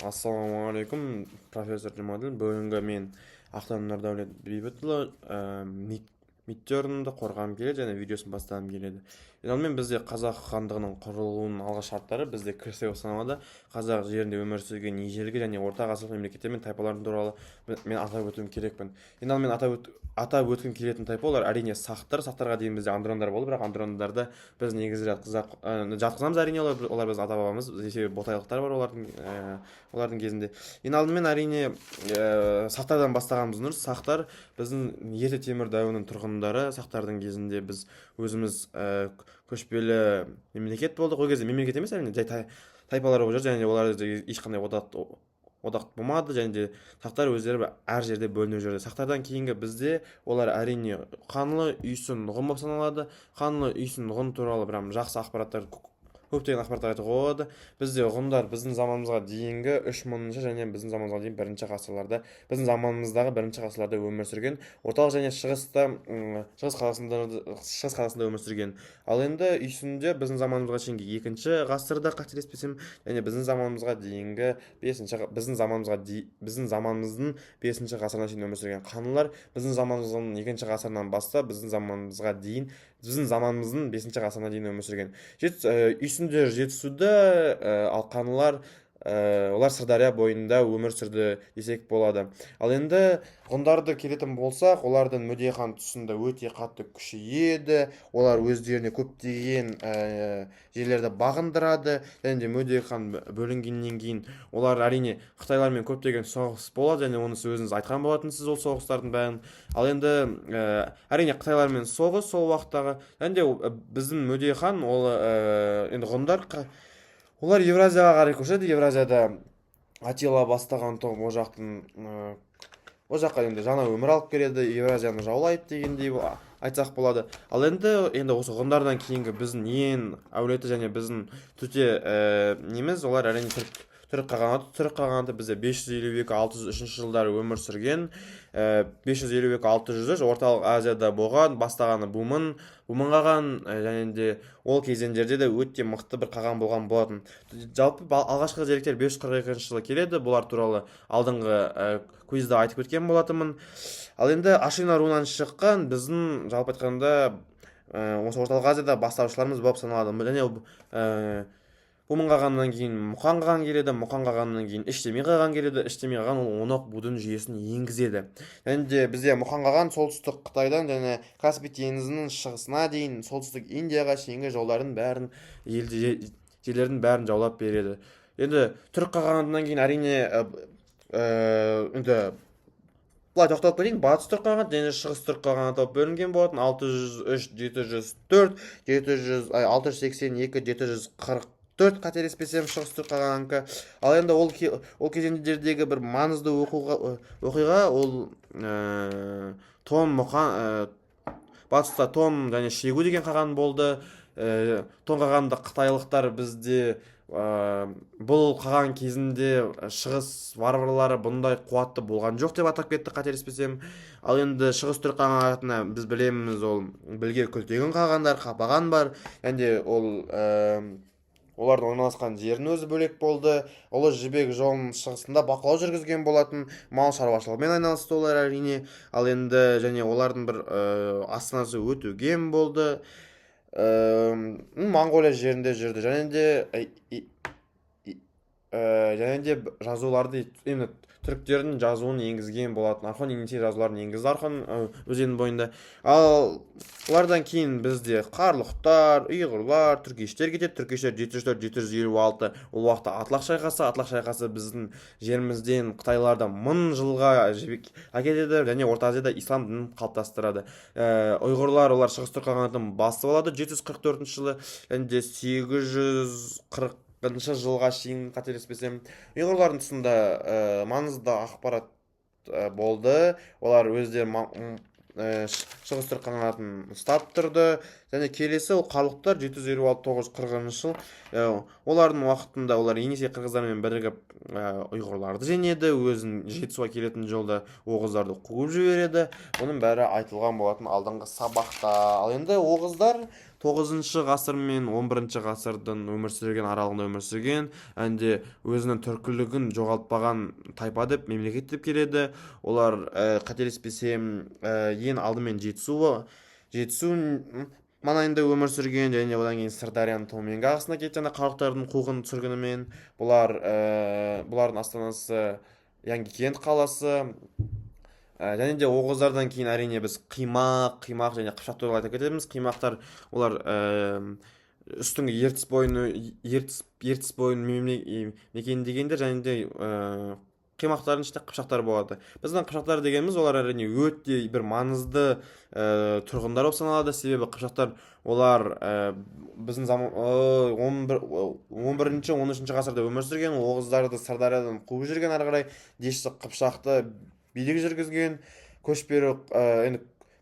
Ассалаумағалейкум, профессор Жұмаділ. Бүгінгі мен Ақтан Нұрдәулет Бейбітұлы миттернді қорғағым келеді және видеосын бастағым келеді. Мен бізде қазақ хандығының құрылуының алғы шарттары бізде кірісе саналады. Қазақ жерінде өмір сүрген ежелгі және орта ғасырлық мемлекеттер мен тайпалардың туралы мен атап өтуім керекпін. Мен атап өткім келетін тайпа олар әрине сақтар. Сақтарға дейін бізде андрондар болды, бірақ андрондарды біз негізі жатқызамыз. Әрине олар біз ата-бабамыз, себебі ботайлықтар бар олардың кезінде. Алдымен әрине сақтардан бастағанымыз дұрыс. Сақтар біздің ерте темір дәуірінің тұрғындары. Сақтардың кезінде біз өзіміз көшпелі мемлекет болдық. Ол кезде мемлекет емес, әрине жай тайпалар болып жүрді, және олар ешқандай одақ болмады, және де сақтар өздері әр жерде бөлініп жүрді. Сақтардан кейінгі бізде олар әрине қанлы үйсін нұғын болып саналады. Қанлы үйсін нұғын туралы жақсы ақпараттар, көптеген ақпараттар айтуға болады. Бізде ғұндар біздің заманымызға дейінгі 3000 және біздің заманымызға дейін біздің заманымыздағы бірінші ғасырларда өмір сүрген, орталық және шығыс Қазақстанда өмір сүрген. Ал енді үйсінде біздің заманымызға дейінгі 2 ғасырда қателеспесем, және біздің заманымызға дейінгі біздің заманымыздың 5 ғасырына шейін өмір сүрген. Қанлылар біздің заманымыздың 2 ғасырынан бастап біздің заманымыздың 5 ғасырына дейін өмір сүрген. Үйсіндер Жетісуда, ал қанлылар олар Сырдария бойында өмір сүрді десек болады. Ал енді ғұндарды келетін болсақ, олардың Мөдехан тұсында өте қатты күші еді. Олар өздеріне көптеген жерлерді бағындырады. Және де Мөдехан бөлінгеннен кейін олар әрине Қытайлармен көптеген соғыс болады, және оны өзіңіз айтқан болатынсыз ол соғыстардың бәрін. Ал енді әрине Қытайлармен соғыс сол уақыттағы, және де біздің Мөдехан ол енді ғұндар олар Евразияға қарай көшеді. Евразияда Атила бастаған топ ол жаққа енді жаңа өмір алып келеді, Евразияны жаулайды дегендей айтсақ болады. Ал енді осы ғұндардан кейінгі біздің ең әулеті және біздің төте неміз олар әрине түрік қағанаты бізде 552-603 жылдары өмір сүрген. 552-603 орталық Азияда болған, бастағаны Бумын қаған, және де ол кезеңдерде де өте мықты бір қаған болған болатын. Жалпы алғашқы деректер 542 жылы келеді. Бұлар туралы алдыңғы квизда айтып кеткен болатынмын. Ал енді Ашина руынан шыққан біздің жалпы айтқанда осы орталық Азияда бастаушыларымыз болып саналады. Және Бумын қағаннан кейін Мұқан қаған келеді, Мұқан қағаннан кейін Іштемей қаған келеді. Іштемей қаған ол Онақ будын жүйесін енгізеді. Және де бізде Мұқан қаған солтүстік Қытайдан және Каспий теңізінің шығысына дейін солтүстік Индияға шейінгі жерлердің бәрін жаулап береді. Енді түрік қағанатынан кейін әрине енді былай тоқталып кетейін, батыс түрік қағанаты және шығыс түрік қағанаты болып бөлінген болатын. 603, 704, 682, 744 қателеспесем шығыс түрік қағанаты. Ал енді ол кезеңдердегі бір маңызды оқиға ол батыста Тон және Шегу деген қаған болды. Тон қағанында қытайлықтар бізде бұл қаған кезінде шығыс варварлары бұндай қуатты болған жоқ деп атап кетті қателеспесем. Ал енді шығыс түрік қағанатына біз білеміз, ол білге күлтеген қағандар, қапаған бар. Және олардың орналасқан жерінің өзі бөлек болды. Ұлы Жібек жолының шығысында бақылау жүргізген болатын, мал шаруашылығымен айналысты олар әрине. Ал енді және олардың бір астанасы Өтеген болды. Моңғолия жерінде жүрді. Және де жазуларды түріктердің жазуын енгізген болатын. Архон Енисей жазуларын енгізді Архон өзенінің бойында. Ал олардан кейін бізде қарлұқтар, ұйғырлар, түркештер кетеді. Түркештер 704-756 ол уақытта Атлақ шайқасы біздің жерімізден Қытайларда 1000 жылға жібек әкетеді және Орта Азияда ислам дінін қалыптастырады. Ұйғырлар олар шығыс түрік қағанатының басы болады 744 жылы, және де 840 жылға шейін қателеспесем. Ұйғырлардың тұсында маңызды ақпарат болды. Олар өздері шығыс түрік қағанатын ұстап тұрды. Және келесі ол қарлұқтар 756-940 жыл. Олардың уақытында олар Енисей қырғыздармен бірігіп ұйғырларды жеңеді, өзін Жетісуға келетін жолда оғыздарды қуып жібереді. Бұның бәрі айтылған болатын алдыңғы сабақта. Ал енді оғыздар 9 ғасыр мен 11 ғасырдың өмір сүрген аралығында өмір сүрген, әнде өзінің түркілігін жоғалтпаған тайпа деп мемлекет деп келеді. Олар қателеспесем ең алдымен жетісу маңайында өмір сүрген, және одан кейін Сырдарияның төменгі ағысына кетті, және халықтардың қуғын сүргінімен. Бұлардың астанасы Яңгикент қаласы. Және де оғыздардан кейін әрине біз қимақ және қыпшақ туралы айта кетеміз. Қимақтар олар үстіңгі ертіс бойын мекендегендер, және де қимақтардың ішінде қыпшақтар болады. Біздің қыпшақтар дегеніміз олар әрине өте бір маңызды тұрғындар болып саналады. Себебі қыпшақтар олар біздің 11-13 ғасырда өмір сүрген, оғыздарды Сырдариядан қуып жүрген, ары қарай дешті Қыпшақты билік жүргізген.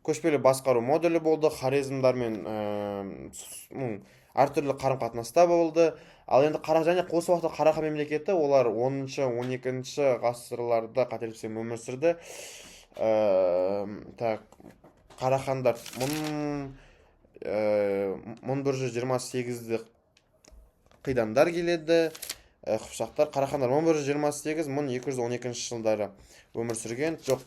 Көшпелі басқару моделі болды, хорезмдармен әртүрлі қарым-қатынаста болды. Ал енді осы уақытта Қарахан мемлекеті олар 10-12 ғасырларда қателеспесем өмір сүрді. Қарахандар 1128-ді қидандар келеді. Қыпшақтар, Қарахандар 1128-1212 жылдары өмір сүрген. Жоқ,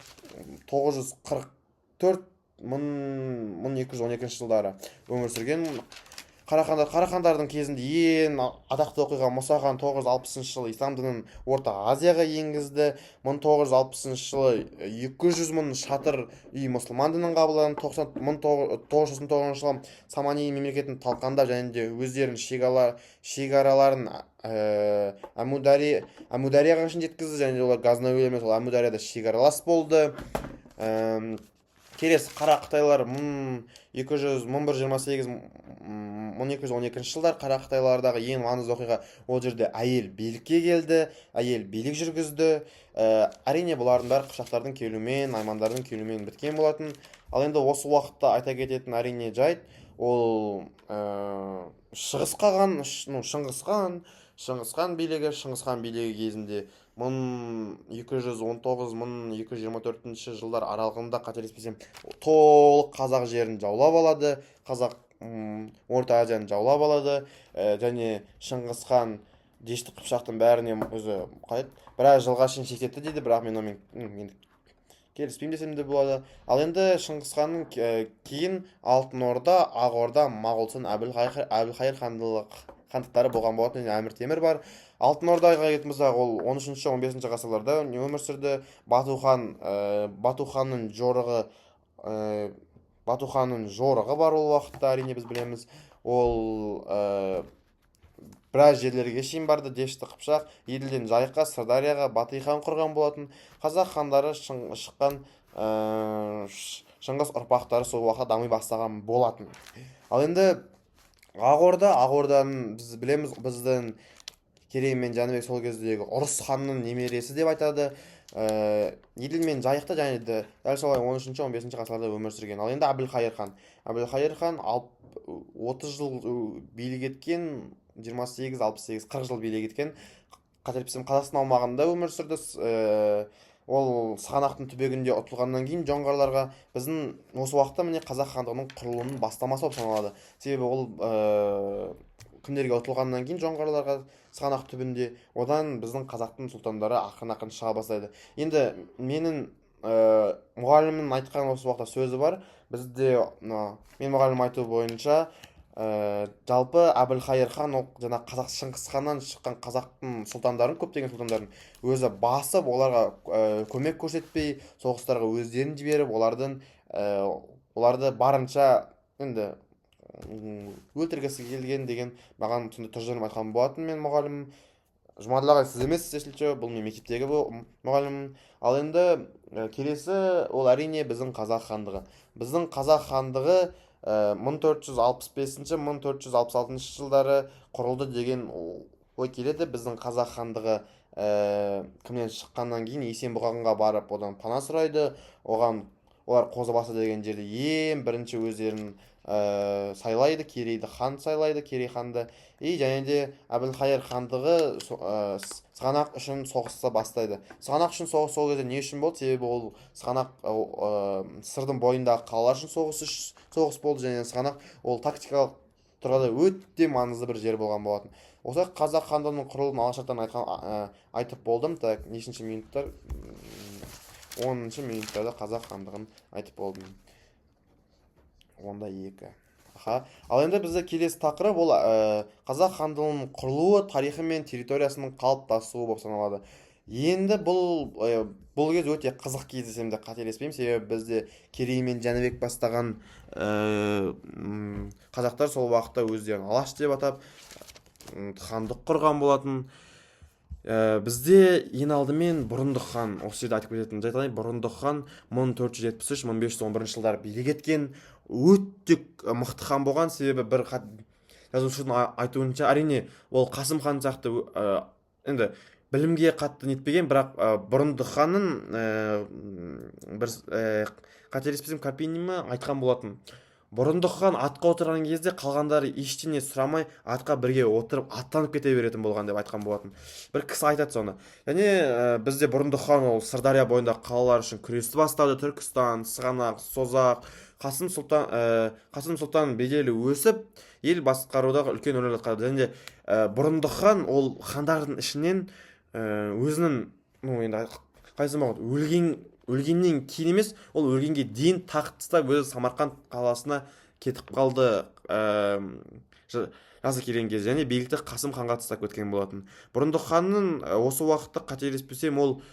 944-1212 жылдары өмір сүрген. Қарахандардың кезінде ең атақты оқиға Мұса хан 960 жылы ислам дінін Орта Азияға енгізді. 1960 жылы 200 мың шатыр үй мұсылман дінін қабылдаған. 1999 жылы Самани мемлекетін талқандап, және де өздерінің шекараларын Әмударияға жеткізді, және олар Газнауимен сол Әмударияда шекаралас болды. Келесі қара қытайлар 1128-1212 жылдар. Қара қытайлардағы ең маңызды оқиға ол жерде әйел билікке келді, әйел билік жүргізді. Әрине бұлардың бәрі қыпшақтардың келуімен, наймандардың келуімен біткен болатын. Ал енді осы уақытта айта кететін әрине жайт, ол Шыңғысхан билігі кезінде 1219-1224 жылдар аралығында қателеспесем толық қазақ жерін жаулап алады, Орта Азияны жаулап алады. Және Шыңғысхан дешті Қыпшақтың бәріне өзі біраз жылға шейін шектетті дейді, бірақ мен онымен келіспеймін десем де болады. Ал енді Шыңғысханның кейін Алтын Орда, Ақ Орда, Моғолстан, Әбілхайыр хандықтары болған болатын. Әмір Темір бар. Алтын Ордаға келетін болсақ, ол 13-15 ғасырларда өмір сүрді. Батуханның жорығы бар ол уақытта, әрине біз білеміз. Ол біраз жерлерге шейін барды. Дешті Қыпшақ Еділден Жайыққа, Сырдарияға Батый хан құрған болатын. Қазақ хандары шыққан Шыңғыс ұрпақтары сол уақытта дами бастаған болатын. Ал енді Ақ Орданың біз білеміз, біздің Керей мен Жәнібек сол кездегі Ұрыс ханның немересі деп айтады. Еділ мен Жайықта, және де дәл солай 13-15 ғасырларда өмір сүрген. Ал енді Әбілхайыр хан 30 жыл билік еткен, 28-68-40 жыл билік еткен. Қателеспесем Қазақстан аумағында өмір сүрді. Ол Сығанақтың түбегінде ұтылғаннан кейін жоңғарларға біздің осы уақытта міне қазақ хандығының құрылуының бастамасы болып саналады. Себебі ол кімдерге ұтылғаннан кейін жоңғарларға Сығанақ түбінде, одан біздің қазақтың сұлтандары ақын шыға бастайды. Енді менің мұғалімнің айтқан осы уақытта сөзі бар. Бізде мен мұғалім айту бойынша жалпы Әбілхайыр хан жаңа Шыңғысханнан шыққан қазақтың сұлтандарын, көптеген сұлтандарын өзі басып, оларға көмек көрсетпей, соғыстарға өздерін жіберіп, оларды барынша енді өлтіргісі келген деген маған сондай тұжырым айтқан болатын мен мұғалімім. Жұмаділ ағай, сіз емес сізше, бұл мен мектептегі мұғалімім. Ал енді келесі ол әрине біздің қазақ хандығы. Біздің қазақ хандығы 1465-1466 жылдары құрылды деген ой келеді. Біздің қазақ хандығы кімнен шыққаннан кейін Есенбұғанға барып, одан пана сұрайды. Олар Қозыбасы деген жерде ең бірінші өздерін сайлайды, Керейді хан сайлайды, Керей ханды. Және де Әбілхайыр хандығы Сығанақ үшін соғысты бастайды. Сығанақ үшін соғыс сол кезде не үшін болды? Себебі ол Сығанақ сырдың бойындағы қалалар үшін соғыс болды, және Сығанақ ол тактикалық тұрғанда өте маңызды бір жер болған болатын. Осы қазақ хандығының құрылуын алғышарттан айтып болдым. Так, нешінші минуттар? 10-шы минуттарда қазақ хандығын айтып болдым. 10-2. Ал енді бізде келесі тақырып ол қазақ хандығының құрылуы, тарихы мен территориясының қалыптасуы болып саналады. Енді бұл кез өте қызық кез десем де қателеспеймін, себебі бізде Керей мен Жәнібек бастаған қазақтар сол уақытта өздерін алаш деп атап хандық құрған болатын. Бізде ең алдымен Бұрындық хан, осы жерде айтып кететін жайт, Бұрындық хан 1473-1511 жылдары билік еткен өте мықты хан болған. Себебі бір жазушының айтуынша, әрине ол Қасым хан сияқты енді білімге қатты нетпеген, бірақ Бұрындық ханның бір қателеспесем Карпини айтқан болатын. Бұрындық хан атқа отырған кезде қалғандары ештеңе сұрамай атқа бірге отырып аттанып кете беретін болған деп айтқан болатын. Бір кісі айтады соны. Және бізде Бұрындық хан ол Сырдария бойындағы қалалар үшін күресті бастады. Түркістан, Сығанақ, Созақ, Қасым Сұлтан беделі өсіп, ел басқарудағы үлкен рөл атқарды. Және Бұрындық хан ол хандардың ішінен өзінің енді өлгеннен кейін емес, ол өлгенге дейін тақт тастап өзі Самарқанд қаласына кетіп қалды жасы келген кезде, және билікті Қасым ханға тастап кеткен болатын. Бұрындық ханның осы уақытта қателеспесем ол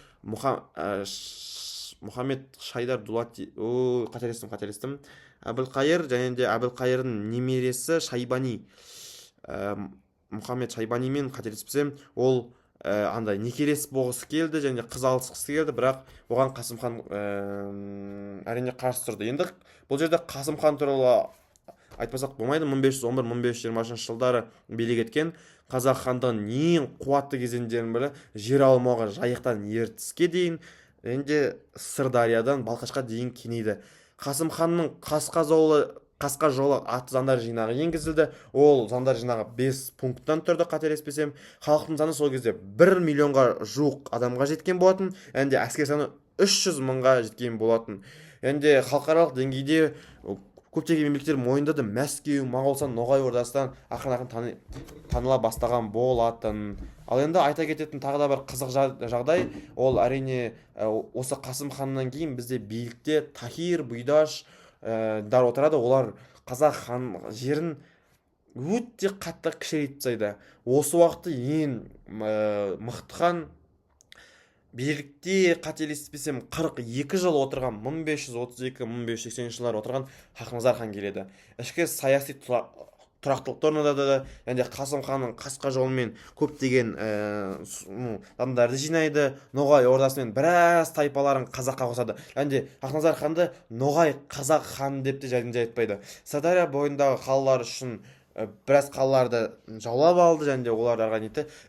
Мұхаммед Шайдар Дулати, қателестім, Әбілқайыр және де Әбілқайырдың немересі Шайбани, Мұхаммед Шайбанимен қателеспесем ол андай некелес болғысы келді және қыз алысқысы келді, бірақ оған Қасым хан әрине қарсы тұрды. Енді бұл жерде Қасым хан туралы айтпасақ болмайды. 1511-1520 жылдары билік еткен қазақ хандығының ең қуатты кезеңдерінің бірі жер алмауға Жайықтан Ертіске дейін және Сырдариядан Балқашқа дейін кеңейді. Қасым ханның Қасқа жолы атты заңдар жинағы енгізілді. Ол заңдар жинағы 5 пункттан тұрды, қателеспесем. Халықтың саны сол кезде 1 миллионға жуық адамға жеткен болатын. Әнде әскер саны 300 мыңға жеткен болатын. Әнде халықаралық деңгейде көптеген мемлекеттер мойындады. Мәскеу, Моғолстан, Ноғай ордасынан ақырын таныла бастаған болатын. Ал енді айта кететін тағы да бір қызық жағдай, ол әрине осы Қасым ханнан кейін бізде билікте Тахир, Бұйдаш дар отырады. Олар қазақ хан жерін өте қатты кішірейтіп тастайды. Осы уақытта ең мықты хан билікте қателеспесем 42 жыл отырған, 1532-1580 жылдар отырған Хақназар хан келеді. Ішкі саяси тұрақтылықты орнатады, және Қасым ханның Қасқа жолымен көптеген адамдарды жинайды. Ноғай ордасымен біраз тайпаларын қазаққа қосады. Және Хақназар ханды Ноғай қазақ хан деп те жайдан жай айтпайды. Сырдария бойындағы қалалар үшін біраз қалаларды жаулап алды, және олар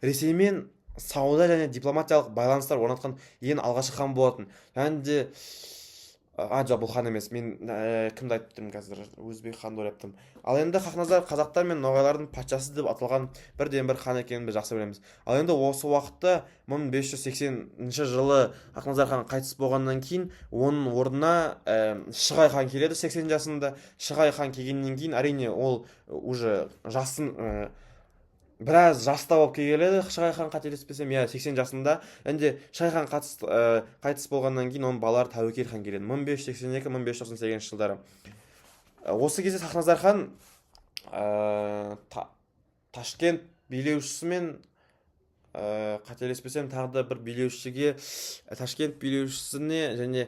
Ресеймен сауда және дипломатиялық байланыстар орнатқан ең алғашқы хан болатын. Және жоқ, бұл хан емес, мен кімді айттым қазір, өзбек ханды ойлаптым. Ал енді Хақназар қазақтар мен ноғайлардың патшасы деп аталған бірден бір хан екенін біз жақсы білеміз. Ал енді осы уақытта 1580 жылы Хақназар хан қайтыс болғаннан кейін оның орнына Шығай хан келеді 80 жасында. Шығай хан келгеннен кейін әрине ол уже жасын біраз жаста болып келеді. Шығай хан қателеспесем 80 жасында. Енді Шығай хан қайтыс болғаннан кейін оның балалары Тәуекел хан келеді 1582-1598 жылдары. Осы кезде Хақназар хан Ташкент билеушісімен қателеспесем тағы да бір билеушіге, Ташкент билеушісіне және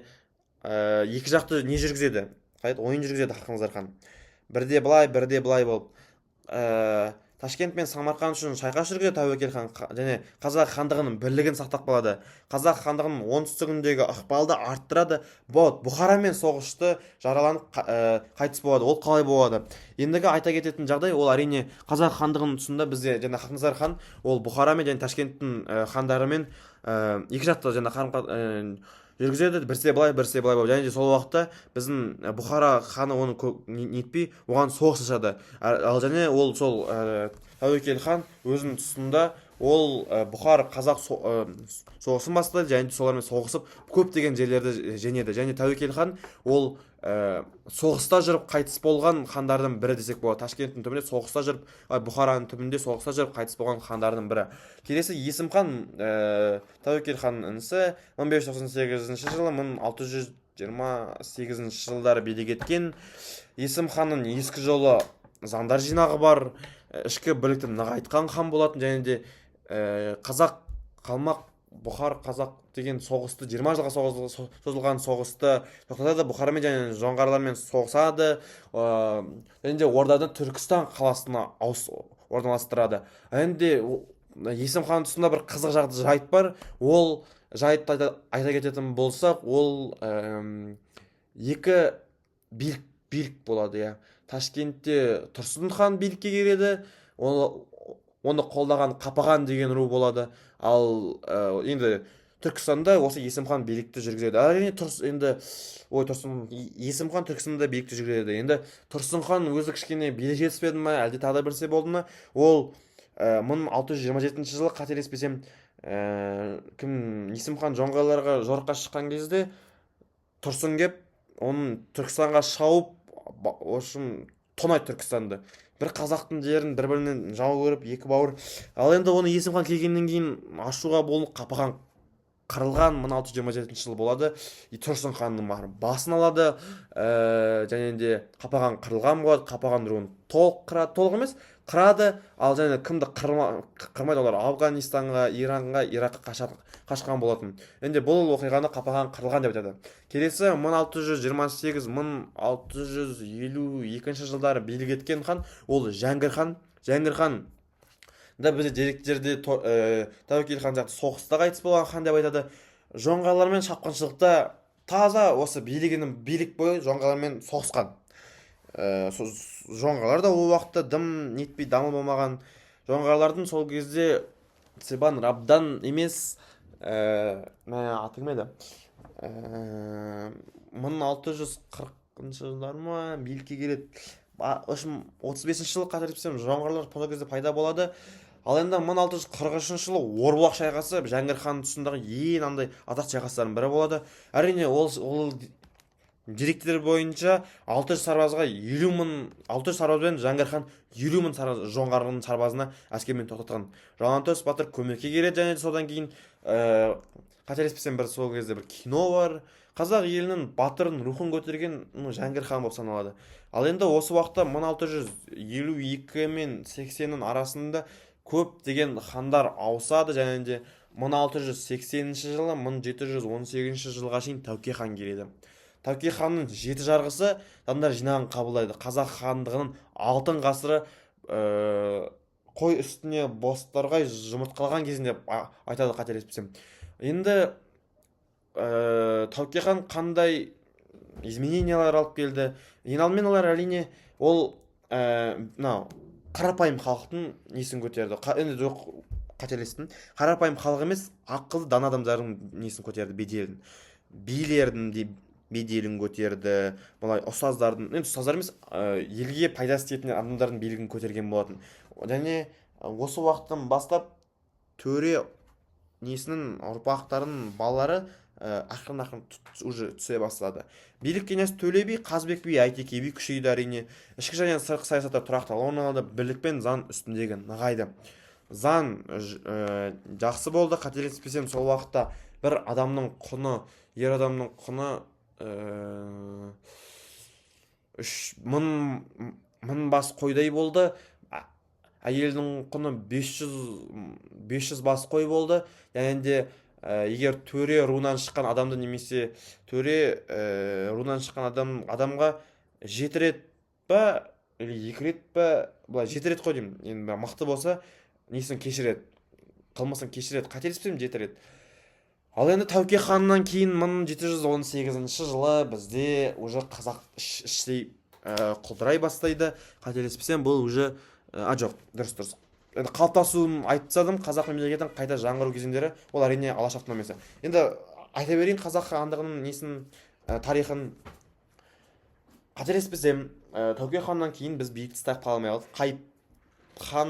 екі жақты не жүргізеді, ойын жүргізеді Хақназар хан. Бірде былай болып Ташкент мен Самарқан үшін шайқас жүргізеді Тәуекел хан, және қазақ хандығының бірлігін сақтап қалады. Қазақ хандығының оңтүстігіндегі ықпалды арттырады. Бұхарамен соғысты, жараланып қайтыс болады. Ол қалай болады? Ендігі айта кететін жағдай, ол әрине қазақ хандығының тұсында бізде және Хақназар хан ол Бұхарамен және Ташкенттің хандарымен екі жақты жүргізеді, бірсе былай болып. Және сол уақытта біздің Бұхара ханы оны нетпей, оған соғыс ашады. Ал және ол сол Тәуекел хан өзінің тұсында ол бұхар қазақ соғысын бастады және солармен соғысып көптеген жерлерді жеңеді. Және Тәуекел хан ол соғыста жүріп қайтыс болған хандардың бірі десек болады. Ташкенттің түбінде соғыста жүріп, Бұхараның түбінде соғыста жүріп қайтыс болған хандардың бірі. Келесі Есім хан, Тәуекел ханның інісі, 1598 жылы 1628 жылдары билік еткен. Есім ханның ескі жолы заңдар жинағы бар, ішкі бірлікті нығайтқан хан болатын. Және де қазақ қалмақ Бұхар қазақ деген соғысты 20 жылға созылған соғысты тоқтатады. Бұхармен және жоңғарлармен соғысады. Және де орданы Түркістан қаласына орналастырады. Және де Есім хан тұсында бір қызық жайт бар. Ол жайтты айта кететін болсақ, ол екі билік болады. Ташкентте Тұрсын хан билікке келеді, оны қолдаған Қапаған деген ру болады. Ал енді Түркістанда осы Есім хан билікті жүргізеді. Әрине Есім хан Түркістанда билікті жүргізеді. Енді Тұрсын хан өзі кішкене билік жетіспеді ме, әлде тағы да бір себеп болды ма? Ол 1627 жылы қателеспесем, Есім хан жоңғарларға жорыққа шыққан кезде Тұрсын кеп, оның Түркістанға шауып, тонайды Түркістанды. Бір қазақтың жерін бір-бірінен жау көріп, екі бауыр. Ал енді оны Есім хан келгеннен кейін ашуға болып Қапаған қырылған 1627 жылы болады. Тұрсын ханның басын алады, және де Қапаған қырылған болады. Қапаған руын толық емес, қырады. Ал және кімді қырмайды, олар Афганистанға, Иранға, Иракқа қашқан болатын. Енді бұл оқиғаны Қапаған қырылған деп айтады. Келесі 1628-1652 жылдары билік еткен хан ол Жәңгір хан. Жәңгір хан да бізде деректерде Тәуекел хан сияқты соғыста қайтыс болған хан деп айтады. Жоңғарлармен шапқыншылықта таза осы билік бойы жоңғарлармен соғысқан. Жоңғарлар да ол уақытта дым нетпей дамыл болмаған. Жоңғарлардың сол кезде Сибан Рабдан емес, аты кім еді? 1640 жылдар ма билікке келеді. 35 жылы қателеспесем жоңғарлар сол кезде пайда болады. Ал енді 1643 жылы Орбұлақ шайқасы Жәңгір хан тұсындағы ең андай атақты шайқастардың бірі болады. Әрине ол деректер бойынша 600 сарбазбен Жәңгір хан 50 мың жоңғардың сарбазына әскермен тоқтатқан. Жалаңтөс батыр көмекке келеді. Және содан кейін қателеспесем сол кезде бір кино бар. Қазақ елінің батырын рухын көтерген Жәңгір хан болып саналады. Ал енді осы уақытта 1652 мен 80-нің арасында көп деген хандар ауысады. Және де 1680 жылы 1718 жылға шейін Тәуке хан келеді. Тәуке ханның 7 жарғысы адамдар жинағын қабылдайды. Қазақ хандығының алтын ғасыры қой үстіне бозторғай жұмыртқалаған кезінде айтады қателеспесем. Енді Тәуке хан қандай изменениялар алып келді? Ең алдымен олар әрине ол қарапайым халықтың несін көтерді. Енді қателестім. Қарапайым халық емес, ақылды дана адамдардың несін көтерді, билердің беделін көтерді. Бұлай ұстаздардың, енді ұстаздар емес, елге пайдасы тиетін адамдардың билігін көтерген болатын. Және осы уақыттан бастап төре несінің ұрпақтарының балалары ақырын уже түсе бастады. Билік кеңес Төле би, Қазбек би, Әйтеке би күшейді әрине. Ішкі және сыртқы саясатта тұрақталып орнады. Бірлік пен заң үстіндегі нығайды. Заң жақсы болды. Қателеспесем сол уақытта бір адамның құны, ер адамның құны 3000 бас қойдай болды. Әйелдің құны 500 бас қой болды. Яғни де егер төре руынан шыққан адамды немесе төре руынан шыққан адамға 7 рет па, 2 рет па, былай 7 рет қой деймін. Енді мықты болса, несін кешіреді, қылмысын кешіреді. Қателеспесем 7 рет. Ал енді Тәуке ханнан кейін 1718 жылы бізде уже қазақ іштей құлдырай бастайды. Қателеспесем бұл уже жоқ, дұрыс. Енді қалыптасуын айтсадым, қазақ мемлекетінің қайта жаңғыру кезеңдері ол әрине Алаш автономиясы. Енді айта берейін қазақ хандығының несін, тарихын. Қателеспесем, Тәуке ханнан кейін біз биік тастап қалмай қалдық. Қайып хан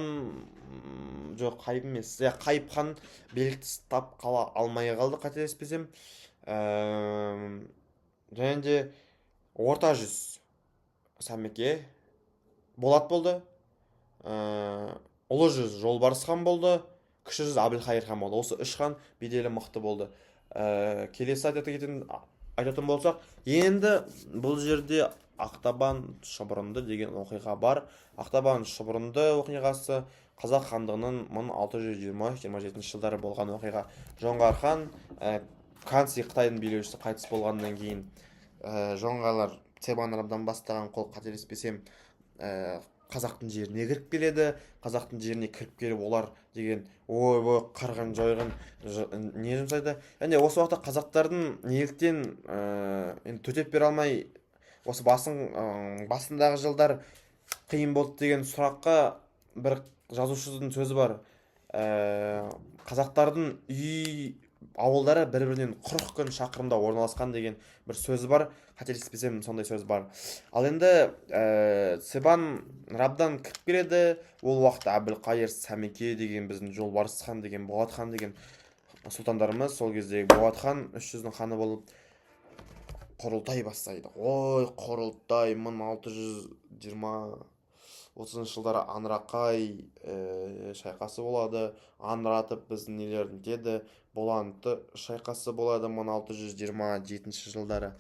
жоқ, қайып емес, қайып хан билікті ұстап қала алмай қалды қателеспесем. Және де орта жүз сәмеке болат болды, ұлы жүз жолбарыс хан болды, кіші жүз әбілқайыр хан болды. Осы үш хан беделі мықты болды. Келесі айтатын болсақ, енді бұл жерде Ақтабан шұбырынды деген оқиға бар. Ақтабан шұбырынды оқиғасы қазақ хандығының 1620-27 жылдары болған оқиға. Жоңғар хан Канси Қытайдың билеушісі қайтыс болғаннан кейін жоңғарлар Цебан Рабдан бастаған қол, қателеспесем, қазақтың жеріне кіріп келеді. Қазақтың жеріне кіріп келіп олар деген ой қырғын жойғын не жұмсайды. Және осы уақытта қазақтардың неліктен енді төтеп бере алмай осы басындағы жылдар қиын болды деген сұраққа бір жазушының сөзі бар. Қазақтардың ауылдары бір-бірінен 40 күн шақырымда орналасқан деген бір сөзі бар. Қателеспесем, сондай сөз бар. Ал енді Цебан Рабдан кіріп келеді. Ол уақытта Әбілқайыр Сәмеке деген біздің Жолбарыс хан деген, Болат хан деген сұлтандарымыз, сол кездегі Болат хан 300-дің ханы болып құрылтай бастайды. Ой, құрылтай 1620-30 жылдары Аңырақай шайқасы болады. Аңыратып біздің нелерін деді. Боланты шайқасы болады 1627 жылдары.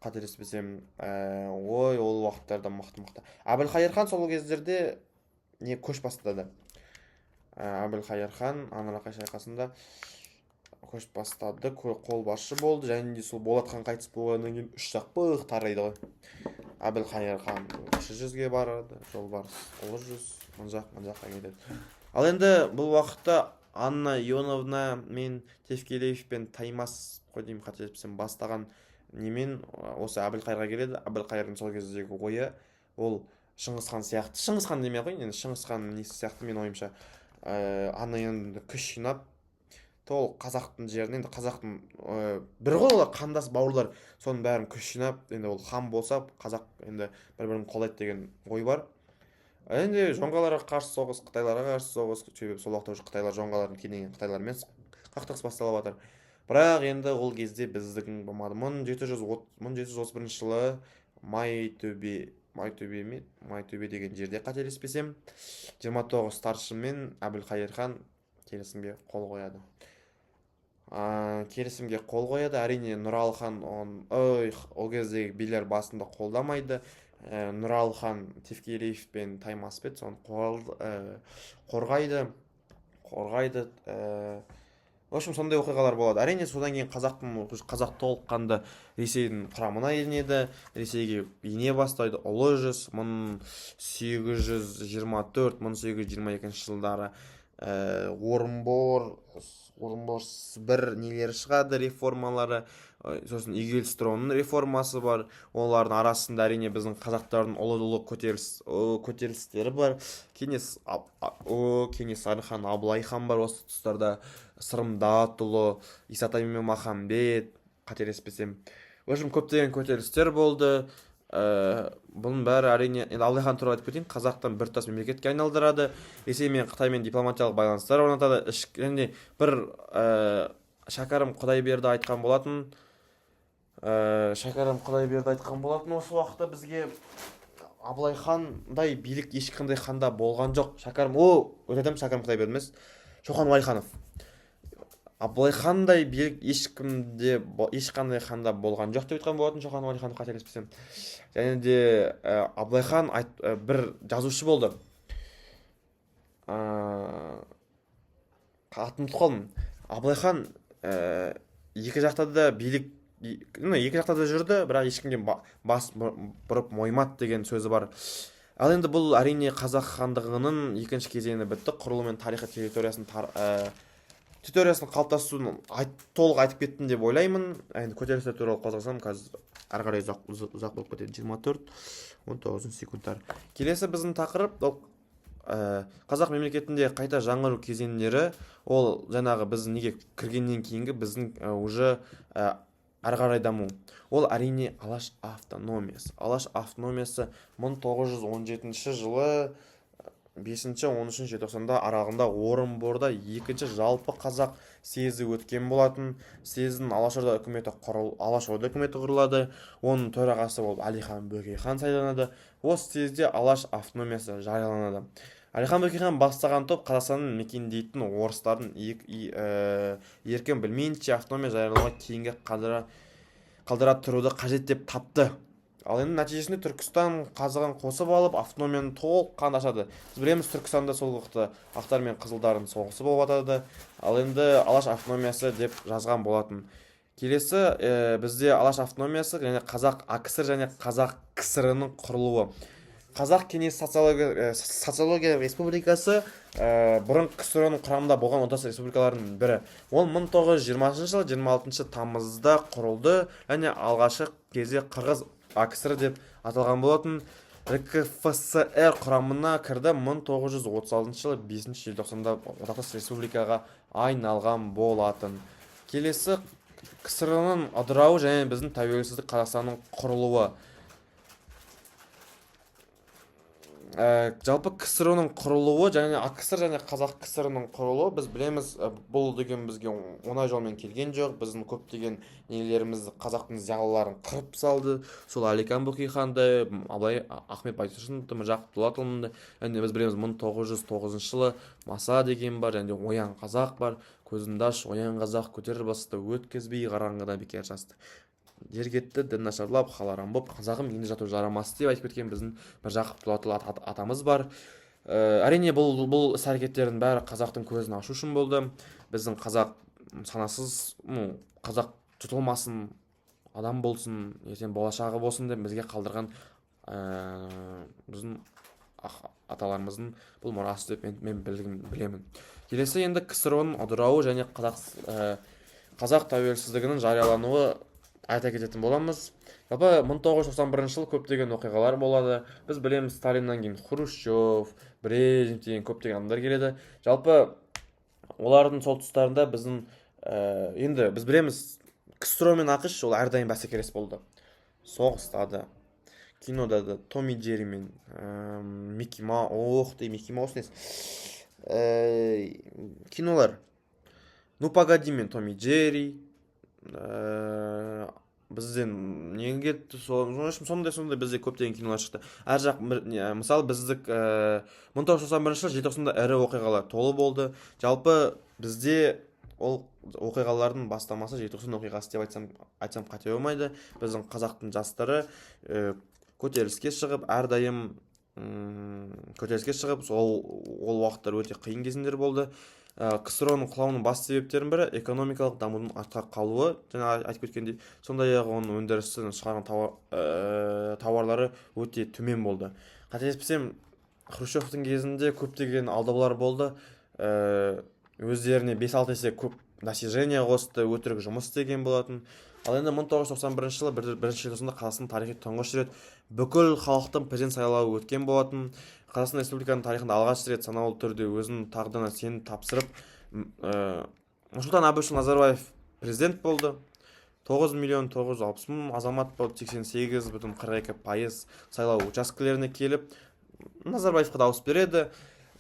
Қателеспесем, ой, ол уақыттарда мықты. Әбілқайыр хан сол кездерде не көш бастады. Әбілқайыр хан Аңырақай шайқасында көш бастады, қолбасшы болды. Және де сол Болат хан қайтыс болғаннан кейін үш жақ бық тарайды ғой. Әбілқайыр хан кіші жүзге барады, Жолбарыс ұлы жүз, мын жаққа кетеді. Ал енді бұл уақытта Анна Ионовна мен Тевкелеев пен Таймас қателеспесем бастаған немен осы Әбілқайырға келеді. Әбілқайырдың сол кездегі ойы ол Шыңғыс хан сияқты, Шыңғыс хан демей ақ қояйын, енді Шыңғыс хан несі сияқты мен ойымша, Анна Ионовна күш жинап толық қазақтың жерін, енді қазақтың бір ғой олар қандас бауырлар, соның бәрін күш жинап, енді ол хан болса қазақ енді бір-бірін қолдайды деген ой бар. Енді жоңғарларға қарсы соғыс, қытайларға қарсы соғыс, себебі сол уақытта уже қытайлар жоңғарлардың кейіннен қытайлармен қақтығыс басталып жатыр. Бірақ енді ол кезде біздің болмады. 1731 жылы Майтөбе деген жерде қателеспесем 29 старшынмен Әбілқайыр хан келісімге қол қояды. Әрине Нұралы хан ол кездегі билер басында қолдамайды. Нұралы хан Тевкелеев пен Таймаспет соны қорғайды. В общем, сондай оқиғалар болады. Әрине, содан кейін қазақ толыққанды Ресейдің құрамына енеді. Ресейге ене бастайды ұлы жүз 1824-1822 жылдары Орынбор, Сібір нелері шығады, реформалары. Сосын Игельстронның реформасы бар. Олардың арасында әрине біздің қазақтардың ұлы көтерілістері бар. Кенесары хан, Абылай хан бар осы тұстарда. Сырым Датұлы, Исатай мен Махамбет, қателеспесем. В общем, көптеген көтерілістер болды. Бұның бәрі әрине, енді Абылай хан туралы айтып кетейін, қазақтан біртұтас мемлекетке айналдырады. Ресей мен Қытаймен дипломатиялық байланыстар орнатады. Және бір Шәкәрім Құдайберді айтқан болатын. Осы уақытта бізге Абылай хандай билік ешқандай ханда болған жоқ. Шәкәрім Құдайберді емес, Шоқан Уәлиханов. Абылай хандай билік ешқандай ханда болған жоқ деп айтқан болатын Шоқан Уәлиханов, қателеспесем. Және де Абылай хан бір жазушы болды. Атын ұмытып қалдым. Абылай хан екі жақта да жүрді, бірақ ешкімге бас бұрып мойымады деген сөзі бар. Ал енді бұл әрине қазақ хандығының екінші кезеңі бітті. Құрылы мен тарихы территориясының қалыптасуын толық айтып кеттім деп ойлаймын. Енді көтерілістер туралы қозғасам, қазір ары қарай ұзақ болып кетеді. 24-19 секундтар. Келесі біздің тақырып қазақ мемлекетінде қайта жаңғыру кезеңдері. Ол жаңағы біздің неге кіргеннен кейінгі біздің уже ары қарай даму. Ол әрине Алаш автономиясы. Алаш автономиясы 1917 жылы 5-13 желтоқсанда аралығында Орынборда екінші жалпы қазақ съезі өткен болатын. Съездің Алашорда үкіметі құрылады. Оның төрағасы болып Әлихан Бөкейхан сайланады. Осы съезде Алаш автономиясы жарияланады. Әлихан Бөкейхан бастаған топ Қазақстанның мекендейтін орыстардың еркін білмейінше автономия жариялауға кейінге қалдыра тұруды қажет деп тапты. Ал енді нәтижесінде Түркістан қазығын қосып алып, автономияны толыққанды ашады. Біз білеміз, Түркістанда сол вақты ақтар мен қызылдардың соғысы болып жатады. Ал енді Алаш автономиясы деп жазған болатын. Келесі бізде Алаш автономиясы және Қазақ АКСР және Қазақ КСР-ның құрылуы. Қазақ кеңес социология республикасы бұрын КСР-ның құрамында болған одақтас республикалардың бірі. Ол 1920 жылы 26 тамызда құрылды және алғашқы кезде Қырғыз АКСР деп аталған болатын. РКФСР құрамына кірді 1936 жылы 5 желтоқсанда одақтас республикаға айналған болатын. Келесі КСР-ның ыдырауы және біздің тәуелсіздік Қазақстанның құрылуы. Жалпы КСР-ның құрылуы және АКСР және Қазақ КСР-ның құрылуы, біз білеміз, бұл деген бізге оңай жолмен келген жоқ. Біздің көптеген нелерімізді, қазақтың зиялыларын қырып салды. Сол Әлихан Бөкейханды, Абай Ахмет Байтұрсыновты, Міржақып Дулатұлын. Және біз білеміз, 1909 жылы Маса деген бар, және Оян қазақ бар. Көзіңді аш, оян қазақ, көтерір басты, өткізбей қараңғыда бекер жасты. Жер кетті, дін нашарлап, халарам боп, қазағым енді жату жарамас деп айтып кеткен біздің Міржақып Дулатұлы атамыз бар. Әрине бұл іс-әрекеттердің бәрі қазақтың көзін ашу үшін болды. Біздің қазақ санасыз, қазақ тұтылмасын, адам болсын, ертең болашағы болсын деп бізге қалдырған біздің аталарымыздың бұл мұрасы деп мен білемін. Келесі енді КСР-ның ыдырауы және қазақ тәуелсіздігінің жариялануы айта кететін боламыз. Жалпы 1991 жыл көптеген оқиғалар болады. Біз білеміз, Сталиннан кейін Хрущев, Брежнев деген көптеген адамдар келеді. Жалпы олардың сол тұстарында біздің енді біз білеміз, КСР мен ақш ол әрдайым бәсекелес болды. Соғыста да, кинода да, Том и Джерри мен Микки Маус кинолар. Ну погоди мен Том и Джерри бізден неге сондай бізде көптеген кинолар шықты. Әр жақ, мысалы біздік 1991 жылы желтоқсанда ірі оқиғалар толы болды. Жалпы бізде ол оқиғалардың бастамасы желтоқсан оқиғасы деп айтсам қате болмайды. Біздің қазақтың жастары көтеріліске шығып, әрдайым көтеріліске шығып, ол уақыттар өте қиын кезеңдер болды. КСР-ның құлауының басты себептерінің бірі экономикалық дамудың артқа қалуы, жаңа айтып кеткендей, сондай-ақ оның өндірісін шығарған тауарлары өте төмен болды. Қателеспесем, Хрущевтің кезінде көптеген алдаулар болды. Өздеріне 5-6 есе көп достижение қосты, өтірік жұмыс істеген болатын. Ал енді 1991 жылы 1 желтоқсанда Қазақстан тарихи тұңғыш рет бүкіл халықтың президент сайлауы өткен болатын. Қазақстан Республиканың тарихында алғаш рет санаулы түрде өзінің тағдырына сенім тапсырып, Нұрсұлтан Әбішұлы Назарбаев президент болды. 9.960.000 азамат болды, 88,42% сайлау учаскелеріне келіп, Назарбаевқа дауыс береді.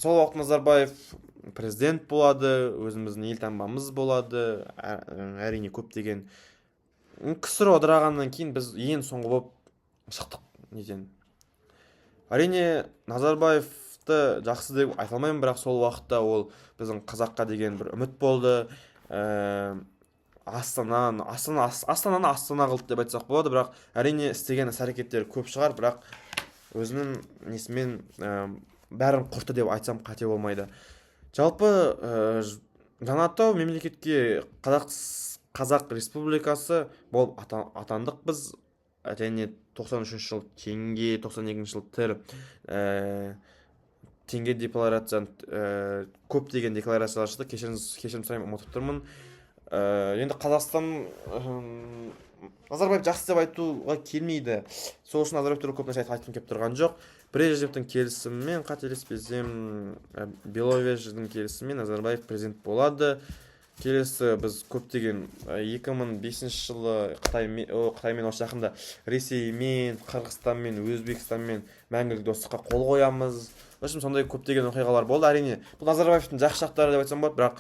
Сол уақыт Назарбаев президент болады, өзіміздің елтаңбамыз болады. Әрине көптеген КСР ыдырағаннан кейін біз ең соңғы болып шықтық неден. Әрине Назарбаевты жақсы деп айта алмаймын, бірақ сол уақытта ол біздің қазаққа деген бір үміт болды. Астананы Астана қылды деп айтсақ болады, бірақ әрине істеген іс-әрекеттері көп шығар, бірақ өзінің несімен бәрін құрты деп айтсам қате болмайды. Жалпы Жанатау мемлекетке Қазақ Республикасы болып атандық біз. Және 93 жыл теңге, 92 жыл тір, теңге декларациян көптеген декларациялар шықты. Кешірім сұраймын, ұмытып тұрмын. Енді Қазақстан Назарбаев жақсы деп айтуға келмейді. Сол үшін Назарбаев туралы көп нәрсе айтқым келіп тұрған жоқ. Брежневтің келісімімен, қателеспесем, Беловеждің келісімімен Назарбаев президент болады. келесі біз көптеген 2005 жылы Қытаймен осы жақында Ресеймен, Қырғызстанмен, Өзбекстанмен мәңгілік достыққа қол қоямыз. В общем, сондай көптеген оқиғалар болды. Әрине, бұл Назарбаевтың жақсы жақтары деп айтсам болады, бірақ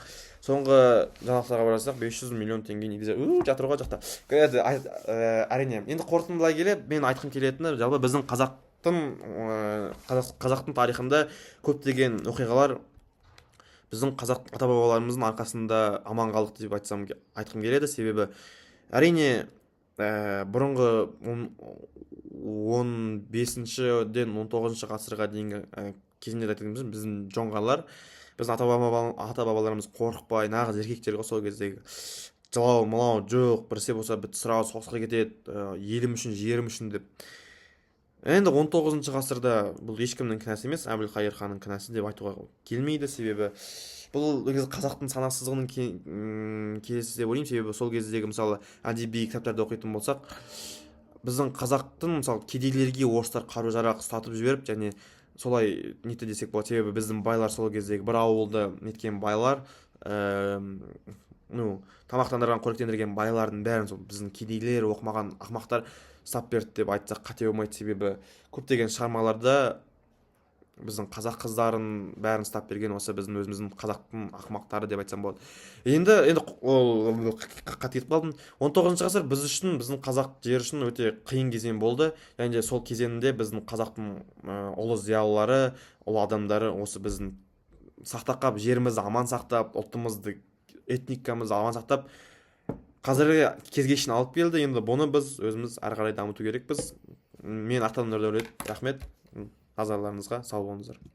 соңғы жаңалықтарға барсақ 500 миллион теңге негізі жатыр ғой жақта. Әрине, енді қорытындылай келе мен айтқым келетіні жалпы біздің қазақтың тарихында көптеген оқиғалар біздің қазақ ата бабаларымыздың арқасында аман қалдық деп айтқым келеді. Себебі әрине бұрынғы 15-ден 19 ғасырға дейінгі кезінде айтатынымыз біздің жоңғарлар, біздің ата бабаларымыз қорықпай, нағыз еркектер ғой сол кездегі. Жылау мылау жоқ, бірсе болса бітті сұрау соғысқа кетеді, елім үшін жерім үшін деп. Енді 19 ғасырда бұл ешкімнің кінәсі емес, Әбілқайыр ханның кінәсі деп айтуға келмейді. Себебі бұл қазақтың санасыздығының келесі деп ойлаймын. Себебі сол кездегі мысалы әдеби кітаптарды оқитын болсақ, біздің қазақтың мысалы кедейлерге орыстар қару-жарақ ұстатып жіберіп, және солай нетті десек болады. Себебі біздің байлар сол кездегі бір ауылды неткен байлар, тамақтандырған, қоректендірген байлардың бәрін сол біздің кедейлер, оқымаған ақымақтар ұстап берді деп айтсақ қате болмайды. Себебі көптеген шығармаларда біздің қазақ қыздарын бәрін ұстап берген осы біздің өзіміздің қазақтың ақымақтары деп айтсам болады. Енді ол қате кетіп қалдым. 19 ғасыр біз үшін, біздің қазақ жері үшін өте қиын кезең болды. Және де сол кезеңінде біздің қазақтың ұлы зиялылары, ұлы адамдары осы біздің сақтап, жерімізді аман сақтап, ұлтымызды, этникамызды аман сақтап, қазіргі кезге шейін алып келді. Енді бұны біз өзіміз ары қарай дамыту керекпіз. Мен Ақтан Нұрдәулет, рахмет. Назарларыңызға сау болыңыздар.